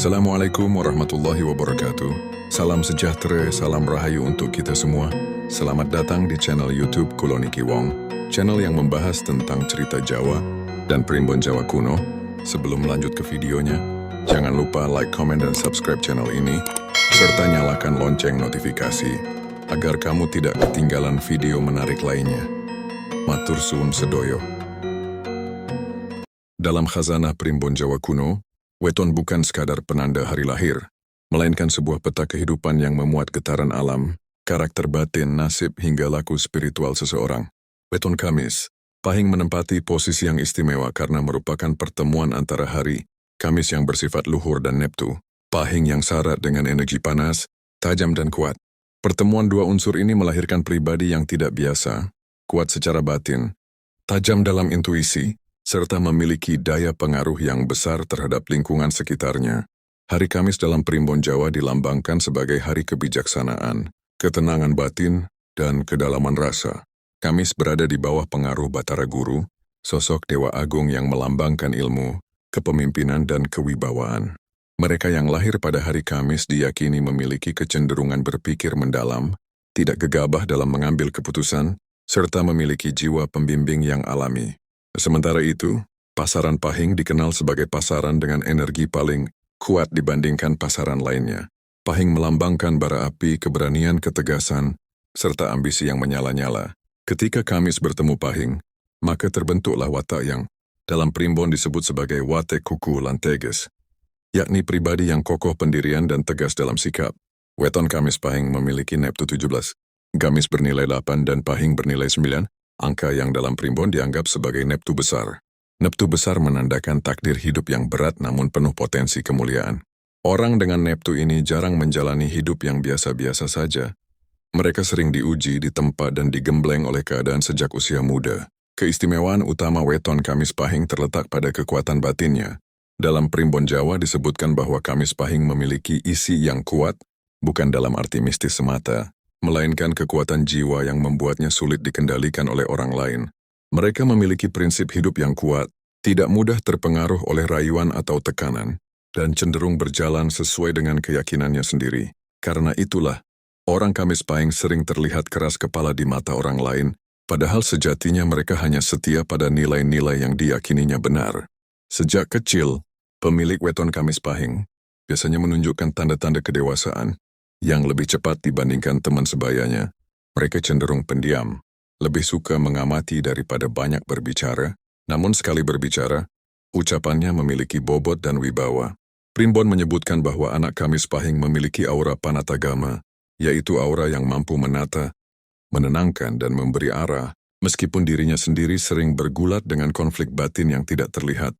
Assalamualaikum warahmatullahi wabarakatuh. Salam sejahtera, salam rahayu untuk kita semua. Selamat datang di channel YouTube Kulo Niki Wong, channel yang membahas tentang cerita Jawa dan Primbon Jawa kuno. Sebelum lanjut ke videonya, jangan lupa like, comment, dan subscribe channel ini, serta nyalakan lonceng notifikasi, agar kamu tidak ketinggalan video menarik lainnya. Matur suwun sedoyo. Dalam khazanah Primbon Jawa kuno, weton bukan sekadar penanda hari lahir, melainkan sebuah peta kehidupan yang memuat getaran alam, karakter batin, nasib, hingga laku spiritual seseorang. Weton Kamis, Pahing menempati posisi yang istimewa karena merupakan pertemuan antara hari Kamis yang bersifat luhur dan Neptu, Pahing yang syarat dengan energi panas, tajam dan kuat. Pertemuan dua unsur ini melahirkan pribadi yang tidak biasa, kuat secara batin, tajam dalam intuisi, serta memiliki daya pengaruh yang besar terhadap lingkungan sekitarnya. Hari Kamis dalam Primbon Jawa dilambangkan sebagai hari kebijaksanaan, ketenangan batin, dan kedalaman rasa. Kamis berada di bawah pengaruh Batara Guru, sosok Dewa Agung yang melambangkan ilmu, kepemimpinan, dan kewibawaan. Mereka yang lahir pada hari Kamis diyakini memiliki kecenderungan berpikir mendalam, tidak gegabah dalam mengambil keputusan, serta memiliki jiwa pembimbing yang alami. Sementara itu, pasaran Pahing dikenal sebagai pasaran dengan energi paling kuat dibandingkan pasaran lainnya. Pahing melambangkan bara api, keberanian, ketegasan, serta ambisi yang menyala-nyala. Ketika Kamis bertemu Pahing, maka terbentuklah watak yang dalam Primbon disebut sebagai watek kuku lanteges, yakni pribadi yang kokoh pendirian dan tegas dalam sikap. Weton Kamis Pahing memiliki Neptu 17. Kamis bernilai 8 dan Pahing bernilai 9. Angka yang dalam Primbon dianggap sebagai Neptu besar. Neptu besar menandakan takdir hidup yang berat namun penuh potensi kemuliaan. Orang dengan Neptu ini jarang menjalani hidup yang biasa-biasa saja. Mereka sering diuji, ditempa, dan digembleng oleh keadaan sejak usia muda. Keistimewaan utama weton Kamis Pahing terletak pada kekuatan batinnya. Dalam Primbon Jawa disebutkan bahwa Kamis Pahing memiliki isi yang kuat, bukan dalam arti mistis semata, melainkan kekuatan jiwa yang membuatnya sulit dikendalikan oleh orang lain. Mereka memiliki prinsip hidup yang kuat, tidak mudah terpengaruh oleh rayuan atau tekanan, dan cenderung berjalan sesuai dengan keyakinannya sendiri. Karena itulah, orang Kamis Pahing sering terlihat keras kepala di mata orang lain, padahal sejatinya mereka hanya setia pada nilai-nilai yang diyakininya benar. Sejak kecil, pemilik weton Kamis Pahing biasanya menunjukkan tanda-tanda kedewasaan yang lebih cepat dibandingkan teman sebayanya. Mereka cenderung pendiam, lebih suka mengamati daripada banyak berbicara, namun sekali berbicara, ucapannya memiliki bobot dan wibawa. Primbon menyebutkan bahwa anak Kamis Pahing memiliki aura panatagama, yaitu aura yang mampu menata, menenangkan, dan memberi arah, meskipun dirinya sendiri sering bergulat dengan konflik batin yang tidak terlihat.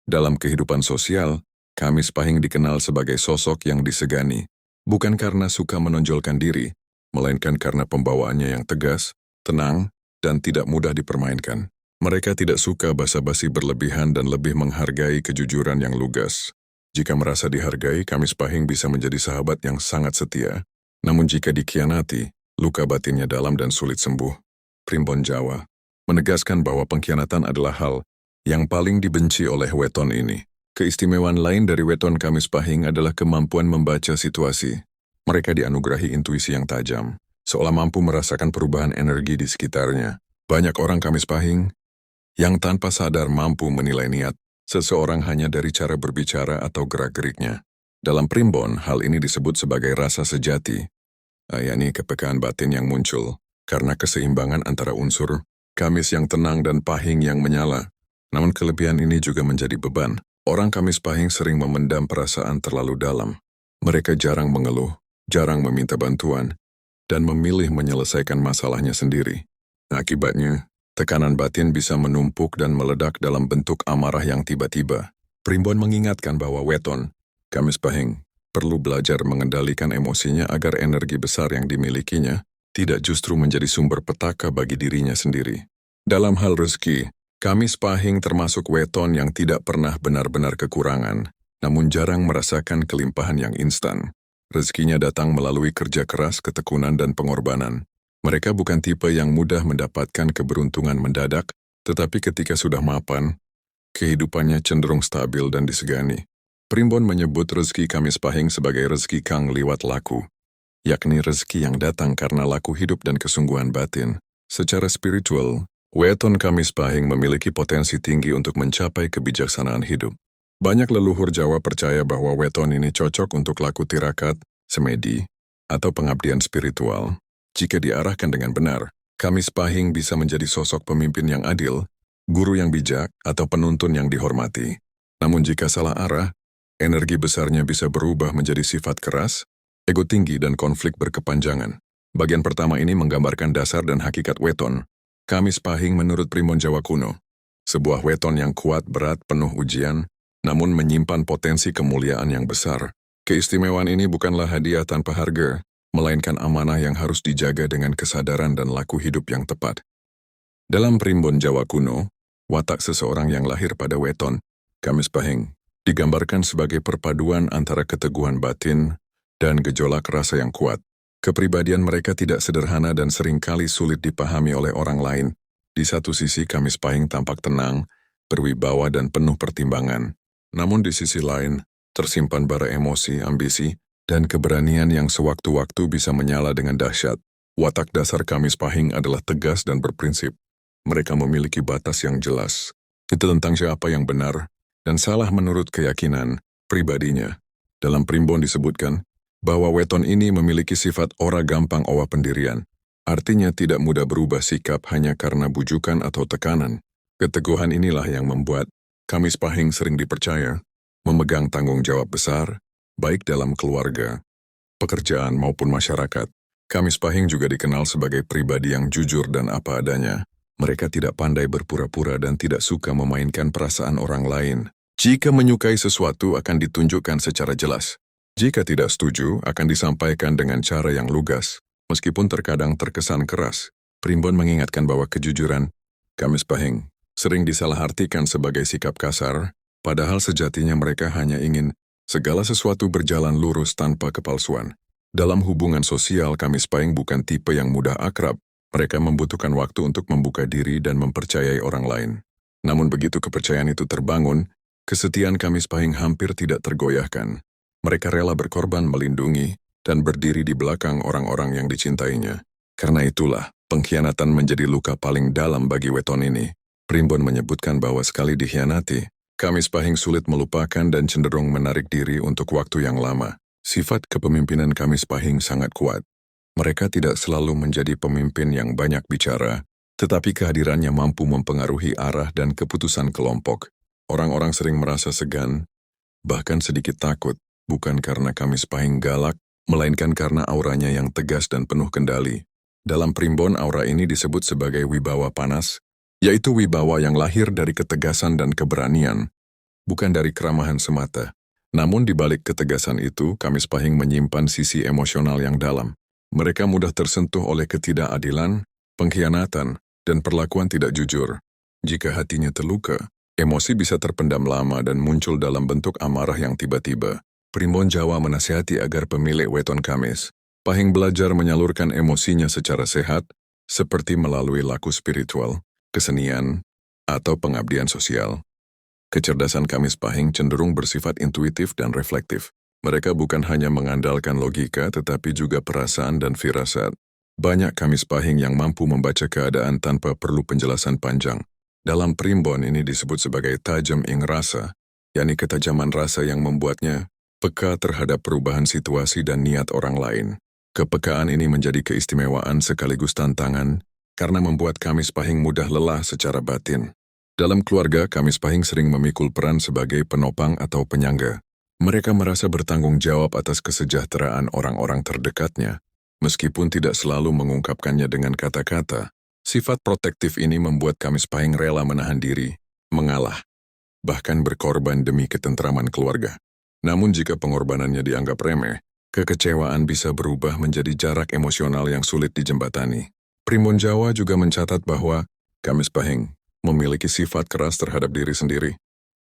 Dalam kehidupan sosial, Kamis Pahing dikenal sebagai sosok yang disegani, bukan karena suka menonjolkan diri, melainkan karena pembawaannya yang tegas, tenang, dan tidak mudah dipermainkan. Mereka tidak suka basa-basi berlebihan dan lebih menghargai kejujuran yang lugas. Jika merasa dihargai, Kamis Pahing bisa menjadi sahabat yang sangat setia. Namun jika dikhianati, luka batinnya dalam dan sulit sembuh. Primbon Jawa menegaskan bahwa pengkhianatan adalah hal yang paling dibenci oleh weton ini. Keistimewaan lain dari weton Kamis Pahing adalah kemampuan membaca situasi. Mereka dianugerahi intuisi yang tajam, seolah mampu merasakan perubahan energi di sekitarnya. Banyak orang Kamis Pahing yang tanpa sadar mampu menilai niat seseorang hanya dari cara berbicara atau gerak-geriknya. Dalam Primbon, hal ini disebut sebagai rasa sejati, yakni kepekaan batin yang muncul karena keseimbangan antara unsur Kamis yang tenang dan Pahing yang menyala. Namun kelebihan ini juga menjadi beban. Orang Kamis Pahing sering memendam perasaan terlalu dalam. Mereka jarang mengeluh, jarang meminta bantuan, dan memilih menyelesaikan masalahnya sendiri. Akibatnya, tekanan batin bisa menumpuk dan meledak dalam bentuk amarah yang tiba-tiba. Primbon mengingatkan bahwa weton Kamis Pahing perlu belajar mengendalikan emosinya agar energi besar yang dimilikinya tidak justru menjadi sumber petaka bagi dirinya sendiri. Dalam hal rezeki, Kamis Pahing termasuk weton yang tidak pernah benar-benar kekurangan, namun jarang merasakan kelimpahan yang instan. Rezekinya datang melalui kerja keras, ketekunan, dan pengorbanan. Mereka bukan tipe yang mudah mendapatkan keberuntungan mendadak, tetapi ketika sudah mapan, kehidupannya cenderung stabil dan disegani. Primbon menyebut rezeki Kamis Pahing sebagai rezeki kang liwat laku, yakni rezeki yang datang karena laku hidup dan kesungguhan batin. Secara spiritual, weton Kamis Pahing memiliki potensi tinggi untuk mencapai kebijaksanaan hidup. Banyak leluhur Jawa percaya bahwa weton ini cocok untuk laku tirakat, semedi, atau pengabdian spiritual. Jika diarahkan dengan benar, Kamis Pahing bisa menjadi sosok pemimpin yang adil, guru yang bijak, atau penuntun yang dihormati. Namun jika salah arah, energi besarnya bisa berubah menjadi sifat keras, ego tinggi, dan konflik berkepanjangan. Bagian pertama ini menggambarkan dasar dan hakikat weton Kamis Pahing menurut Primbon Jawa kuno. Sebuah weton yang kuat, berat, penuh ujian, namun menyimpan potensi kemuliaan yang besar. Keistimewaan ini bukanlah hadiah tanpa harga, melainkan amanah yang harus dijaga dengan kesadaran dan laku hidup yang tepat. Dalam Primbon Jawa kuno, watak seseorang yang lahir pada weton Kamis Pahing digambarkan sebagai perpaduan antara keteguhan batin dan gejolak rasa yang kuat. Kepribadian mereka tidak sederhana dan seringkali sulit dipahami oleh orang lain. Di satu sisi Kamis Pahing tampak tenang, berwibawa dan penuh pertimbangan. Namun di sisi lain, tersimpan bara emosi, ambisi, dan keberanian yang sewaktu-waktu bisa menyala dengan dahsyat. Watak dasar Kamis Pahing adalah tegas dan berprinsip. Mereka memiliki batas yang jelas. Itu tentang siapa yang benar dan salah menurut keyakinan pribadinya. Dalam Primbon disebutkan bahwa weton ini memiliki sifat ora gampang owa pendirian. Artinya tidak mudah berubah sikap hanya karena bujukan atau tekanan. Keteguhan inilah yang membuat Kamis Pahing sering dipercaya memegang tanggung jawab besar, baik dalam keluarga, pekerjaan maupun masyarakat. Kamis Pahing juga dikenal sebagai pribadi yang jujur dan apa adanya. Mereka tidak pandai berpura-pura dan tidak suka memainkan perasaan orang lain. Jika menyukai sesuatu akan ditunjukkan secara jelas. Jika tidak setuju akan disampaikan dengan cara yang lugas. Meskipun terkadang terkesan keras, Primbon mengingatkan bahwa kejujuran Kamis Pahing sering disalahartikan sebagai sikap kasar, padahal sejatinya mereka hanya ingin segala sesuatu berjalan lurus tanpa kepalsuan. Dalam hubungan sosial, Kamis Pahing bukan tipe yang mudah akrab. Mereka membutuhkan waktu untuk membuka diri dan mempercayai orang lain. Namun begitu kepercayaan itu terbangun, kesetiaan Kamis Pahing hampir tidak tergoyahkan. Mereka rela berkorban melindungi dan berdiri di belakang orang-orang yang dicintainya. Karena itulah, pengkhianatan menjadi luka paling dalam bagi weton ini. Primbon menyebutkan bahwa sekali dikhianati, Kamis Pahing sulit melupakan dan cenderung menarik diri untuk waktu yang lama. Sifat kepemimpinan Kamis Pahing sangat kuat. Mereka tidak selalu menjadi pemimpin yang banyak bicara, tetapi kehadirannya mampu mempengaruhi arah dan keputusan kelompok. Orang-orang sering merasa segan, bahkan sedikit takut, bukan karena Kamis Pahing galak, melainkan karena auranya yang tegas dan penuh kendali. Dalam Primbon, aura ini disebut sebagai wibawa panas, yaitu wibawa yang lahir dari ketegasan dan keberanian, bukan dari keramahan semata. Namun di balik ketegasan itu, Kamis Pahing menyimpan sisi emosional yang dalam. Mereka mudah tersentuh oleh ketidakadilan, pengkhianatan, dan perlakuan tidak jujur. Jika hatinya terluka, emosi bisa terpendam lama dan muncul dalam bentuk amarah yang tiba-tiba. Primbon Jawa menasihati agar pemilik weton Kamis Pahing belajar menyalurkan emosinya secara sehat, seperti melalui laku spiritual, kesenian, atau pengabdian sosial. Kecerdasan Kamis Pahing cenderung bersifat intuitif dan reflektif. Mereka bukan hanya mengandalkan logika tetapi juga perasaan dan firasat. Banyak Kamis Pahing yang mampu membaca keadaan tanpa perlu penjelasan panjang. Dalam Primbon ini disebut sebagai tajam ing rasa, yakni ketajaman rasa yang membuatnya peka terhadap perubahan situasi dan niat orang lain. Kepekaan ini menjadi keistimewaan sekaligus tantangan karena membuat Kamis Pahing mudah lelah secara batin. Dalam keluarga, Kamis Pahing sering memikul peran sebagai penopang atau penyangga. Mereka merasa bertanggung jawab atas kesejahteraan orang-orang terdekatnya. Meskipun tidak selalu mengungkapkannya dengan kata-kata, sifat protektif ini membuat Kamis Pahing rela menahan diri, mengalah, bahkan berkorban demi ketentraman keluarga. Namun jika pengorbanannya dianggap remeh, kekecewaan bisa berubah menjadi jarak emosional yang sulit dijembatani. Primbon Jawa juga mencatat bahwa Kamis Pahing memiliki sifat keras terhadap diri sendiri.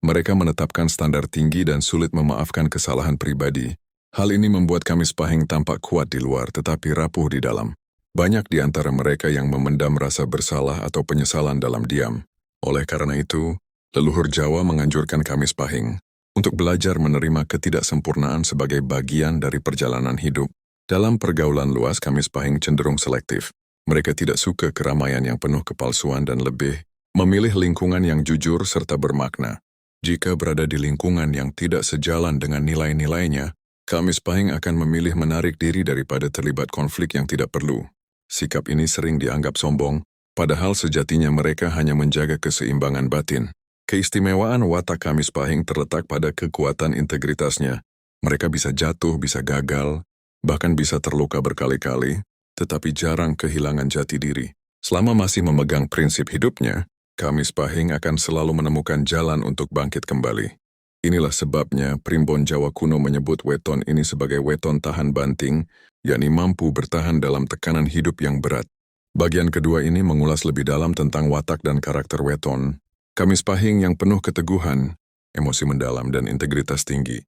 Mereka menetapkan standar tinggi dan sulit memaafkan kesalahan pribadi. Hal ini membuat Kamis Pahing tampak kuat di luar tetapi rapuh di dalam. Banyak di antara mereka yang memendam rasa bersalah atau penyesalan dalam diam. Oleh karena itu, leluhur Jawa menganjurkan Kamis Pahing untuk belajar menerima ketidaksempurnaan sebagai bagian dari perjalanan hidup. Dalam pergaulan luas, Kamis Pahing cenderung selektif. Mereka tidak suka keramaian yang penuh kepalsuan dan lebih memilih lingkungan yang jujur serta bermakna. Jika berada di lingkungan yang tidak sejalan dengan nilai-nilainya, Kamis Pahing akan memilih menarik diri daripada terlibat konflik yang tidak perlu. Sikap ini sering dianggap sombong, padahal sejatinya mereka hanya menjaga keseimbangan batin. Keistimewaan watak Kamis Pahing terletak pada kekuatan integritasnya. Mereka bisa jatuh, bisa gagal, bahkan bisa terluka berkali-kali, tetapi jarang kehilangan jati diri. Selama masih memegang prinsip hidupnya, Kamis Pahing akan selalu menemukan jalan untuk bangkit kembali. Inilah sebabnya primbon Jawa kuno menyebut weton ini sebagai weton tahan banting, yakni mampu bertahan dalam tekanan hidup yang berat. Bagian kedua ini mengulas lebih dalam tentang watak dan karakter weton. Kamis Pahing yang penuh keteguhan, emosi mendalam dan integritas tinggi.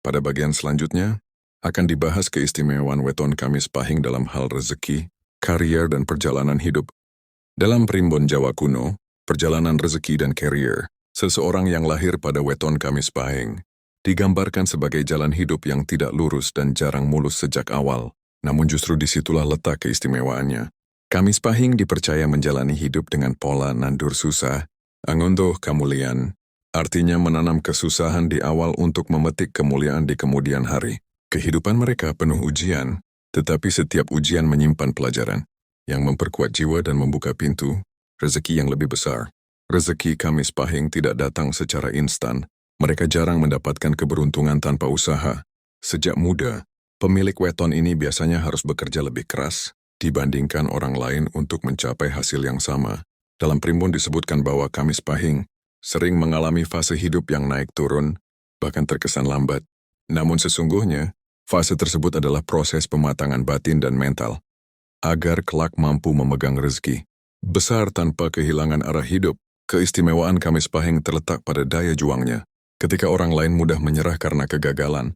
Pada bagian selanjutnya, akan dibahas keistimewaan weton Kamis Pahing dalam hal rezeki, karier dan perjalanan hidup. Dalam primbon Jawa kuno, perjalanan rezeki dan karier, seseorang yang lahir pada weton Kamis Pahing digambarkan sebagai jalan hidup yang tidak lurus dan jarang mulus sejak awal. Namun justru disitulah letak keistimewaannya. Kamis Pahing dipercaya menjalani hidup dengan pola nandur susah, angondoh kemuliaan, artinya menanam kesusahan di awal untuk memetik kemuliaan di kemudian hari. Kehidupan mereka penuh ujian, tetapi setiap ujian menyimpan pelajaran yang memperkuat jiwa dan membuka pintu rezeki yang lebih besar. Rezeki Kamis Pahing tidak datang secara instan. Mereka jarang mendapatkan keberuntungan tanpa usaha. Sejak muda, pemilik weton ini biasanya harus bekerja lebih keras dibandingkan orang lain untuk mencapai hasil yang sama. Dalam primbon disebutkan bahwa Kamis Pahing sering mengalami fase hidup yang naik turun, bahkan terkesan lambat. Namun sesungguhnya, fase tersebut adalah proses pematangan batin dan mental, agar kelak mampu memegang rezeki besar tanpa kehilangan arah hidup. Keistimewaan Kamis Pahing terletak pada daya juangnya. Ketika orang lain mudah menyerah karena kegagalan,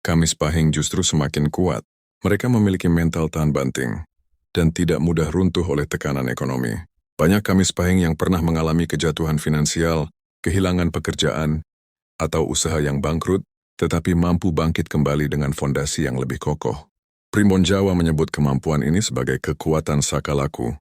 Kamis Pahing justru semakin kuat. Mereka memiliki mental tahan banting dan tidak mudah runtuh oleh tekanan ekonomi. Banyak Kamis Pahing yang pernah mengalami kejatuhan finansial, kehilangan pekerjaan, atau usaha yang bangkrut, tetapi mampu bangkit kembali dengan fondasi yang lebih kokoh. Primbon Jawa menyebut kemampuan ini sebagai kekuatan sakalaku.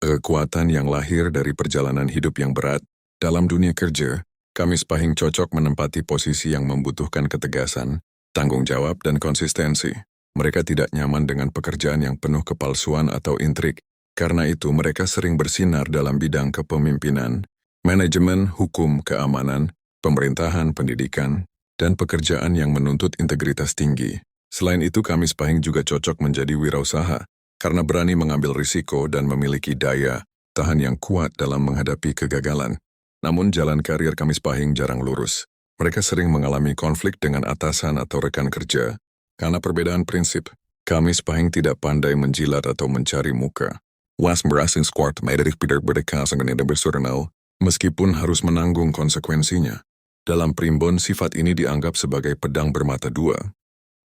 Kekuatan yang lahir dari perjalanan hidup yang berat. Dalam dunia kerja, Kamis Pahing cocok menempati posisi yang membutuhkan ketegasan, tanggung jawab, dan konsistensi. Mereka tidak nyaman dengan pekerjaan yang penuh kepalsuan atau intrik. Karena itu, mereka sering bersinar dalam bidang kepemimpinan, manajemen, hukum, keamanan, pemerintahan, pendidikan, dan pekerjaan yang menuntut integritas tinggi. Selain itu, Kamis Pahing juga cocok menjadi wirausaha, karena berani mengambil risiko dan memiliki daya tahan yang kuat dalam menghadapi kegagalan. Namun jalan karir Kamis Pahing jarang lurus. Mereka sering mengalami konflik dengan atasan atau rekan kerja. Karena perbedaan prinsip, Kamis Pahing tidak pandai menjilat atau mencari muka. Was merasing squat medik pider berdekas dengan bersurnau, meskipun harus menanggung konsekuensinya. Dalam primbon, sifat ini dianggap sebagai pedang bermata dua.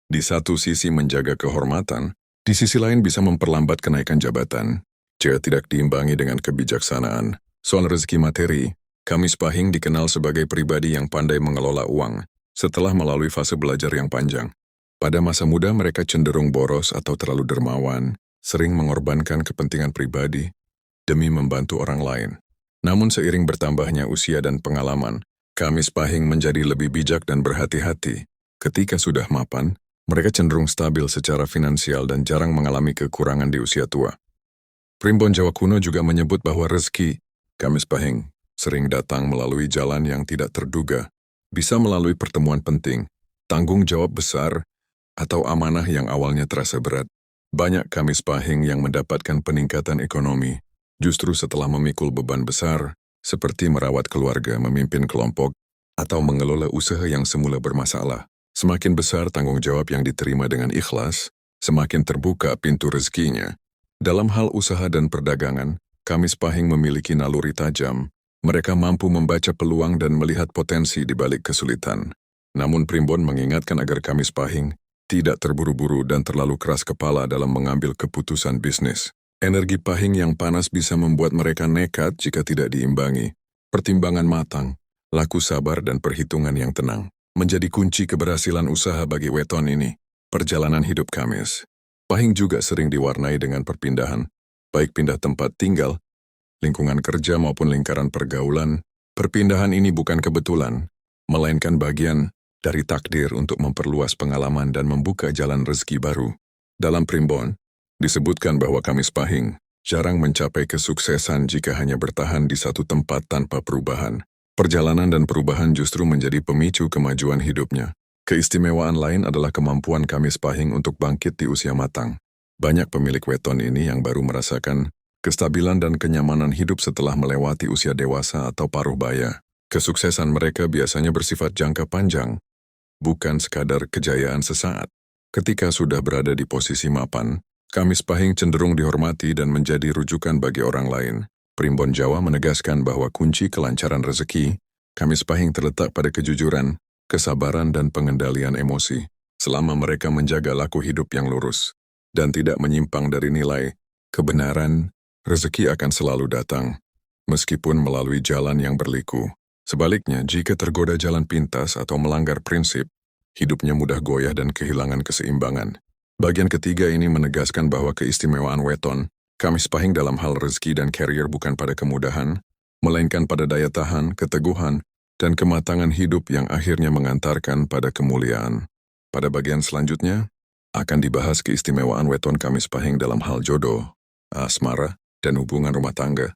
Di satu sisi menjaga kehormatan, di sisi lain bisa memperlambat kenaikan jabatan. Jika tidak diimbangi dengan kebijaksanaan. Soal rezeki materi, Kamis Pahing dikenal sebagai pribadi yang pandai mengelola uang, setelah melalui fase belajar yang panjang. Pada masa muda mereka cenderung boros atau terlalu dermawan, sering mengorbankan kepentingan pribadi demi membantu orang lain. Namun seiring bertambahnya usia dan pengalaman, Kamis Pahing menjadi lebih bijak dan berhati-hati. Ketika sudah mapan, mereka cenderung stabil secara finansial dan jarang mengalami kekurangan di usia tua. Primbon Jawa kuno juga menyebut bahwa rezeki Kamis Pahing sering datang melalui jalan yang tidak terduga, bisa melalui pertemuan penting, tanggung jawab besar, atau amanah yang awalnya terasa berat. Banyak Kamis Pahing yang mendapatkan peningkatan ekonomi justru setelah memikul beban besar, seperti merawat keluarga, memimpin kelompok, atau mengelola usaha yang semula bermasalah. Semakin besar tanggung jawab yang diterima dengan ikhlas, semakin terbuka pintu rezekinya. Dalam hal usaha dan perdagangan, Kamis Pahing memiliki naluri tajam. Mereka mampu membaca peluang dan melihat potensi di balik kesulitan. Namun Primbon mengingatkan agar Kamis Pahing tidak terburu-buru dan terlalu keras kepala dalam mengambil keputusan bisnis. Energi Pahing yang panas bisa membuat mereka nekat jika tidak diimbangi. Pertimbangan matang, laku sabar dan perhitungan yang tenang. menjadi kunci keberhasilan usaha bagi weton ini. Perjalanan hidup Kamis Pahing juga sering diwarnai dengan perpindahan, baik pindah tempat tinggal, lingkungan kerja maupun lingkaran pergaulan. Perpindahan ini bukan kebetulan, melainkan bagian dari takdir untuk memperluas pengalaman dan membuka jalan rezeki baru. Dalam Primbon, disebutkan bahwa Kamis Pahing jarang mencapai kesuksesan jika hanya bertahan di satu tempat tanpa perubahan. Perjalanan dan perubahan justru menjadi pemicu kemajuan hidupnya. Keistimewaan lain adalah kemampuan Kamis Pahing untuk bangkit di usia matang. Banyak pemilik weton ini yang baru merasakan kestabilan dan kenyamanan hidup setelah melewati usia dewasa atau paruh baya. Kesuksesan mereka biasanya bersifat jangka panjang, bukan sekadar kejayaan sesaat. Ketika sudah berada di posisi mapan, Kamis Pahing cenderung dihormati dan menjadi rujukan bagi orang lain. Primbon Jawa menegaskan bahwa kunci kelancaran rezeki, Kamis Pahing terletak pada kejujuran, kesabaran dan pengendalian emosi. Selama mereka menjaga laku hidup yang lurus dan tidak menyimpang dari nilai kebenaran, rezeki akan selalu datang, meskipun melalui jalan yang berliku. Sebaliknya, jika tergoda jalan pintas atau melanggar prinsip, hidupnya mudah goyah dan kehilangan keseimbangan. Bagian ketiga ini menegaskan bahwa keistimewaan weton Kamis Pahing dalam hal rezeki dan karier bukan pada kemudahan, melainkan pada daya tahan, keteguhan, dan kematangan hidup yang akhirnya mengantarkan pada kemuliaan. Pada bagian selanjutnya, akan dibahas keistimewaan weton Kamis Pahing dalam hal jodoh, asmara, dan hubungan rumah tangga.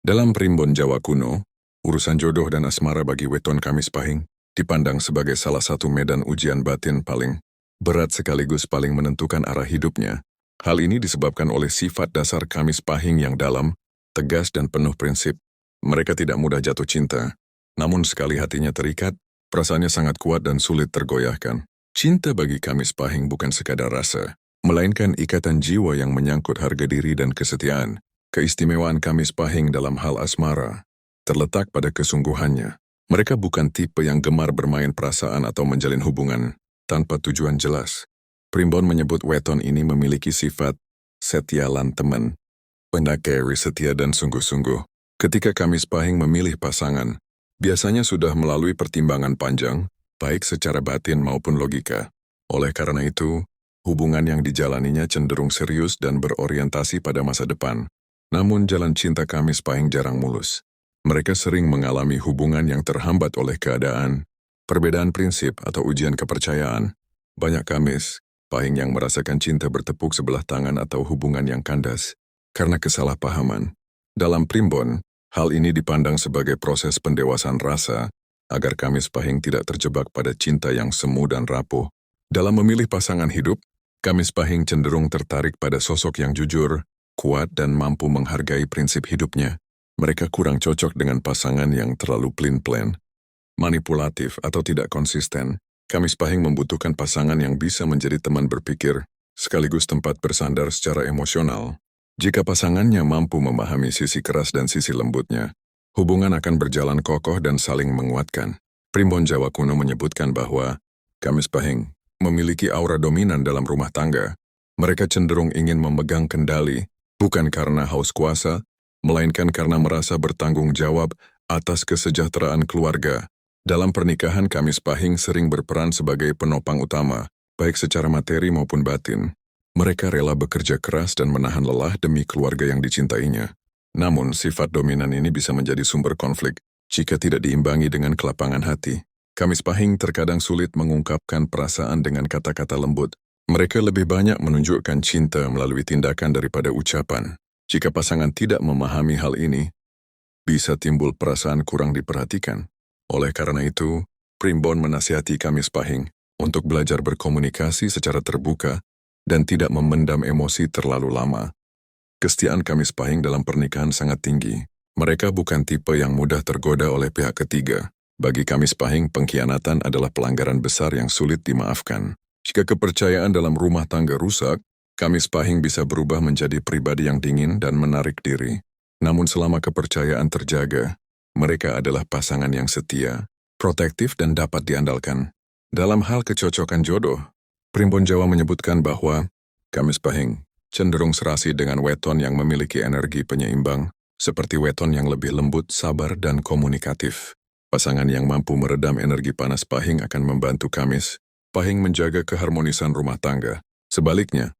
Dalam Primbon Jawa kuno, urusan jodoh dan asmara bagi weton Kamis Pahing dipandang sebagai salah satu medan ujian batin paling berat sekaligus paling menentukan arah hidupnya. Hal ini disebabkan oleh sifat dasar Kamis Pahing yang dalam, tegas dan penuh prinsip. Mereka tidak mudah jatuh cinta, namun sekali hatinya terikat, perasaannya sangat kuat dan sulit tergoyahkan. Cinta bagi Kamis Pahing bukan sekadar rasa, melainkan ikatan jiwa yang menyangkut harga diri dan kesetiaan. Keistimewaan Kamis Pahing dalam hal asmara terletak pada kesungguhannya. Mereka bukan tipe yang gemar bermain perasaan atau menjalin hubungan tanpa tujuan jelas. Primbon menyebut weton ini memiliki sifat setia lan teman, pendakari setia dan sungguh-sungguh. Ketika Kamis Pahing memilih pasangan, biasanya sudah melalui pertimbangan panjang, baik secara batin maupun logika. Oleh karena itu, hubungan yang dijalaninya cenderung serius dan berorientasi pada masa depan. Namun jalan cinta Kamis Pahing jarang mulus. Mereka sering mengalami hubungan yang terhambat oleh keadaan, perbedaan prinsip atau ujian kepercayaan. Banyak Kamis Pahing yang merasakan cinta bertepuk sebelah tangan atau hubungan yang kandas karena kesalahpahaman. Dalam Primbon, hal ini dipandang sebagai proses pendewasaan rasa agar Kamis Pahing tidak terjebak pada cinta yang semu dan rapuh. Dalam memilih pasangan hidup, Kamis Pahing cenderung tertarik pada sosok yang jujur, kuat dan mampu menghargai prinsip hidupnya. Mereka kurang cocok dengan pasangan yang terlalu pelin-pelan, manipulatif atau tidak konsisten. Kamis Pahing membutuhkan pasangan yang bisa menjadi teman berpikir, sekaligus tempat bersandar secara emosional. Jika pasangannya mampu memahami sisi keras dan sisi lembutnya, hubungan akan berjalan kokoh dan saling menguatkan. Primbon Jawa kuno menyebutkan bahwa Kamis Pahing memiliki aura dominan dalam rumah tangga. Mereka cenderung ingin memegang kendali, bukan karena haus kuasa, melainkan karena merasa bertanggung jawab atas kesejahteraan keluarga. Dalam pernikahan, Kamis Pahing sering berperan sebagai penopang utama, baik secara materi maupun batin. Mereka rela bekerja keras dan menahan lelah demi keluarga yang dicintainya. Namun, sifat dominan ini bisa menjadi sumber konflik jika tidak diimbangi dengan kelapangan hati. Kamis Pahing terkadang sulit mengungkapkan perasaan dengan kata-kata lembut. Mereka lebih banyak menunjukkan cinta melalui tindakan daripada ucapan. Jika pasangan tidak memahami hal ini, bisa timbul perasaan kurang diperhatikan. Oleh karena itu, Primbon menasihati Kamis Pahing untuk belajar berkomunikasi secara terbuka dan tidak memendam emosi terlalu lama. Kesetiaan Kamis Pahing dalam pernikahan sangat tinggi. Mereka bukan tipe yang mudah tergoda oleh pihak ketiga. Bagi Kamis Pahing, pengkhianatan adalah pelanggaran besar yang sulit dimaafkan. Jika kepercayaan dalam rumah tangga rusak, Kamis Pahing bisa berubah menjadi pribadi yang dingin dan menarik diri. Namun selama kepercayaan terjaga, mereka adalah pasangan yang setia, protektif dan dapat diandalkan. Dalam hal kecocokan jodoh, Primbon Jawa menyebutkan bahwa Kamis Pahing cenderung serasi dengan weton yang memiliki energi penyeimbang, seperti weton yang lebih lembut, sabar, dan komunikatif. Pasangan yang mampu meredam energi panas Pahing akan membantu Kamis Pahing menjaga keharmonisan rumah tangga. Sebaliknya,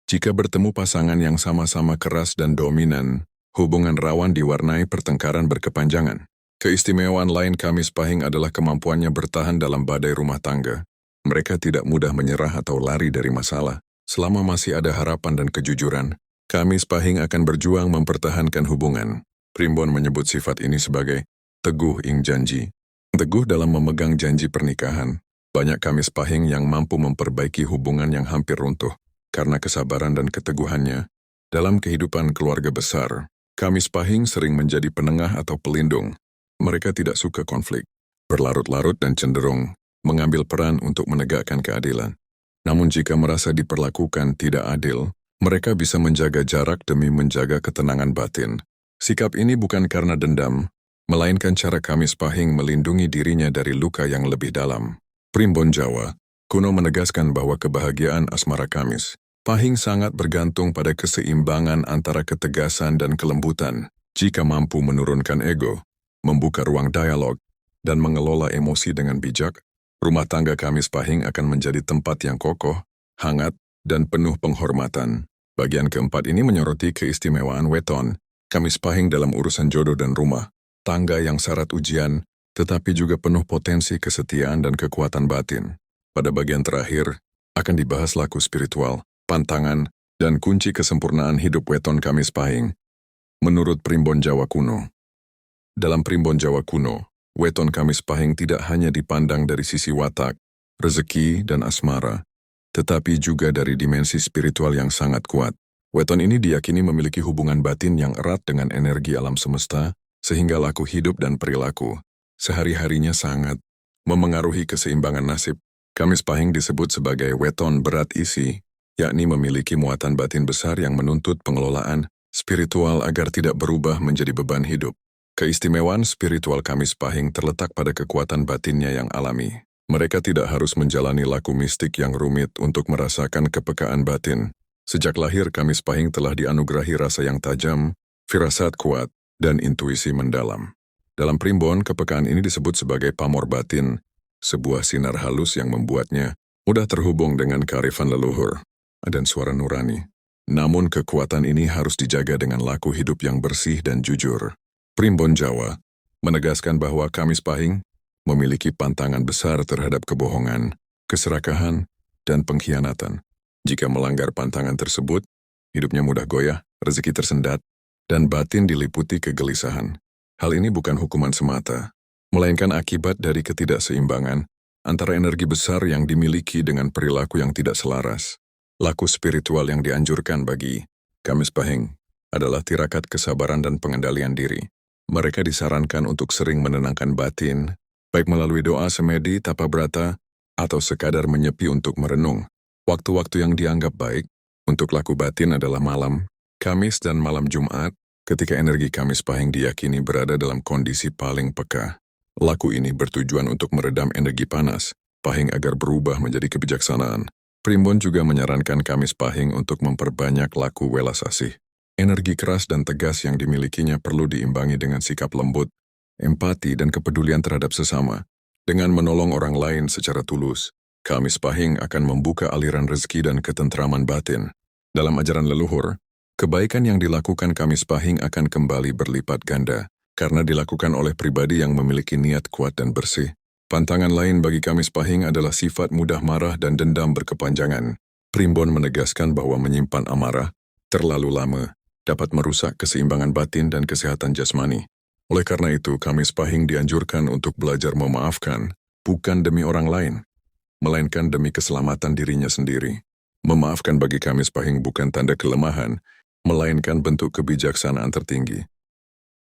jika bertemu pasangan yang sama-sama keras dan dominan, hubungan rawan diwarnai pertengkaran berkepanjangan. Keistimewaan lain Kamis Pahing adalah kemampuannya bertahan dalam badai rumah tangga. Mereka tidak mudah menyerah atau lari dari masalah. Selama masih ada harapan dan kejujuran, Kamis Pahing akan berjuang mempertahankan hubungan. Primbon menyebut sifat ini sebagai teguh ing janji. Teguh dalam memegang janji pernikahan. Banyak Kamis Pahing yang mampu memperbaiki hubungan yang hampir runtuh karena kesabaran dan keteguhannya. Dalam kehidupan keluarga besar, Kamis Pahing sering menjadi penengah atau pelindung. Mereka tidak suka konflik, berlarut-larut dan cenderung mengambil peran untuk menegakkan keadilan. Namun jika merasa diperlakukan tidak adil, mereka bisa menjaga jarak demi menjaga ketenangan batin. Sikap ini bukan karena dendam, melainkan cara Kamis Pahing melindungi dirinya dari luka yang lebih dalam. Primbon Jawa kuno menegaskan bahwa kebahagiaan asmara Kamis Pahing sangat bergantung pada keseimbangan antara ketegasan dan kelembutan. Jika mampu menurunkan ego, membuka ruang dialog, dan mengelola emosi dengan bijak, rumah tangga Kamis Pahing akan menjadi tempat yang kokoh, hangat, dan penuh penghormatan. Bagian keempat ini menyoroti keistimewaan weton Kamis Pahing dalam urusan jodoh dan rumah tangga yang syarat ujian, tetapi juga penuh potensi kesetiaan dan kekuatan batin. Pada bagian terakhir, akan dibahas laku spiritual, pantangan, dan kunci kesempurnaan hidup weton Kamis Pahing. Menurut Primbon Jawa kuno. Dalam Primbon Jawa kuno, weton Kamis Pahing tidak hanya dipandang dari sisi watak, rezeki, dan asmara, tetapi juga dari dimensi spiritual yang sangat kuat. Weton ini diyakini memiliki hubungan batin yang erat dengan energi alam semesta, sehingga laku hidup dan perilaku sehari-harinya sangat memengaruhi keseimbangan nasib. Kamis Pahing disebut sebagai weton berat isi, yakni memiliki muatan batin besar yang menuntut pengelolaan spiritual agar tidak berubah menjadi beban hidup. Keistimewaan spiritual Kamis Pahing terletak pada kekuatan batinnya yang alami. Mereka tidak harus menjalani laku mistik yang rumit untuk merasakan kepekaan batin. Sejak lahir Kamis Pahing telah dianugerahi rasa yang tajam, firasat kuat, dan intuisi mendalam. Dalam Primbon, kepekaan ini disebut sebagai pamor batin, sebuah sinar halus yang membuatnya mudah terhubung dengan kearifan leluhur dan suara nurani. Namun kekuatan ini harus dijaga dengan laku hidup yang bersih dan jujur. Primbon Jawa menegaskan bahwa Kamis Pahing memiliki pantangan besar terhadap kebohongan, keserakahan, dan pengkhianatan. Jika melanggar pantangan tersebut, hidupnya mudah goyah, rezeki tersendat, dan batin diliputi kegelisahan. Hal ini bukan hukuman semata, melainkan akibat dari ketidakseimbangan antara energi besar yang dimiliki dengan perilaku yang tidak selaras. Laku spiritual yang dianjurkan bagi Kamis Pahing adalah tirakat kesabaran dan pengendalian diri. Mereka disarankan untuk sering menenangkan batin, baik melalui doa semedi, tapa brata, atau sekadar menyepi untuk merenung. Waktu-waktu yang dianggap baik untuk laku batin adalah malam Kamis dan malam Jumat, ketika energi Kamis Pahing diyakini berada dalam kondisi paling peka. Laku ini bertujuan untuk meredam energi panas Pahing agar berubah menjadi kebijaksanaan. Primbon juga menyarankan Kamis Pahing untuk memperbanyak laku welas asih. Energi keras dan tegas yang dimilikinya perlu diimbangi dengan sikap lembut, empati, dan kepedulian terhadap sesama. Dengan menolong orang lain secara tulus, Kamis Pahing akan membuka aliran rezeki dan ketentraman batin. Dalam ajaran leluhur, kebaikan yang dilakukan Kamis Pahing akan kembali berlipat ganda, karena dilakukan oleh pribadi yang memiliki niat kuat dan bersih. Pantangan lain bagi Kamis Pahing adalah sifat mudah marah dan dendam berkepanjangan. Primbon menegaskan bahwa menyimpan amarah terlalu lama dapat merusak keseimbangan batin dan kesehatan jasmani. Oleh karena itu, Kamis Pahing dianjurkan untuk belajar memaafkan, bukan demi orang lain, melainkan demi keselamatan dirinya sendiri. Memaafkan bagi Kamis Pahing bukan tanda kelemahan, melainkan bentuk kebijaksanaan tertinggi.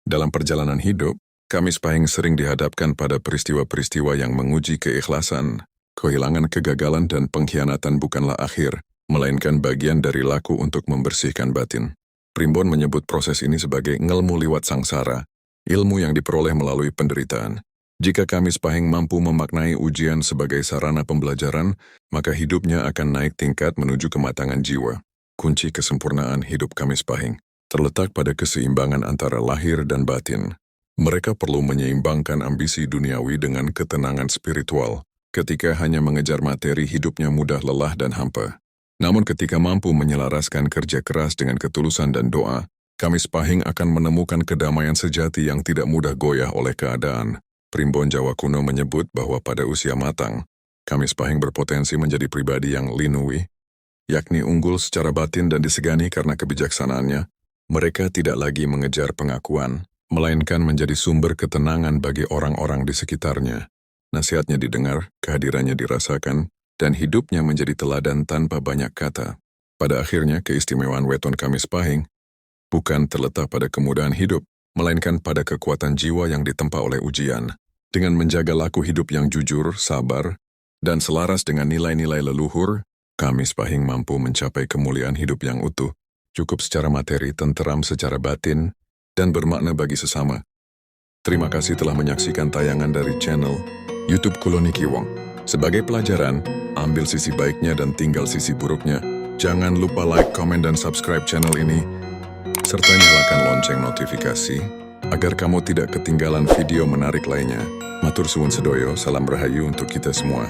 Dalam perjalanan hidup, Kamis Pahing sering dihadapkan pada peristiwa-peristiwa yang menguji keikhlasan. Kehilangan, kegagalan, dan pengkhianatan bukanlah akhir, melainkan bagian dari laku untuk membersihkan batin. Primbon menyebut proses ini sebagai ngelmu liwat sangsara, ilmu yang diperoleh melalui penderitaan. Jika Kamis Pahing mampu memaknai ujian sebagai sarana pembelajaran, maka hidupnya akan naik tingkat menuju kematangan jiwa. Kunci kesempurnaan hidup Kamis Pahing terletak pada keseimbangan antara lahir dan batin. Mereka perlu menyeimbangkan ambisi duniawi dengan ketenangan spiritual. Ketika hanya mengejar materi, hidupnya mudah lelah dan hampa. Namun ketika mampu menyelaraskan kerja keras dengan ketulusan dan doa, Kamis Pahing akan menemukan kedamaian sejati yang tidak mudah goyah oleh keadaan. Primbon Jawa kuno menyebut bahwa pada usia matang, Kamis Pahing berpotensi menjadi pribadi yang linui, yakni unggul secara batin dan disegani karena kebijaksanaannya. Mereka tidak lagi mengejar pengakuan, melainkan menjadi sumber ketenangan bagi orang-orang di sekitarnya. Nasihatnya didengar, kehadirannya dirasakan, dan hidupnya menjadi teladan tanpa banyak kata. Pada akhirnya, keistimewaan weton Kamis Pahing bukan terletak pada kemudahan hidup, melainkan pada kekuatan jiwa yang ditempa oleh ujian. Dengan menjaga laku hidup yang jujur, sabar, dan selaras dengan nilai-nilai leluhur, Kamis Pahing mampu mencapai kemuliaan hidup yang utuh, cukup secara materi, tenteram secara batin, dan bermakna bagi sesama. Terima kasih telah menyaksikan tayangan dari channel YouTube Kuloni Kiwong. Sebagai pelajaran, ambil sisi baiknya dan tinggal sisi buruknya. Jangan lupa like, komen, dan subscribe channel ini, serta nyalakan lonceng notifikasi, agar kamu tidak ketinggalan video menarik lainnya. Matur suwun sedoyo, salam rahayu untuk kita semua.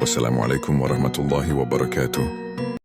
Wassalamualaikum warahmatullahi wabarakatuh.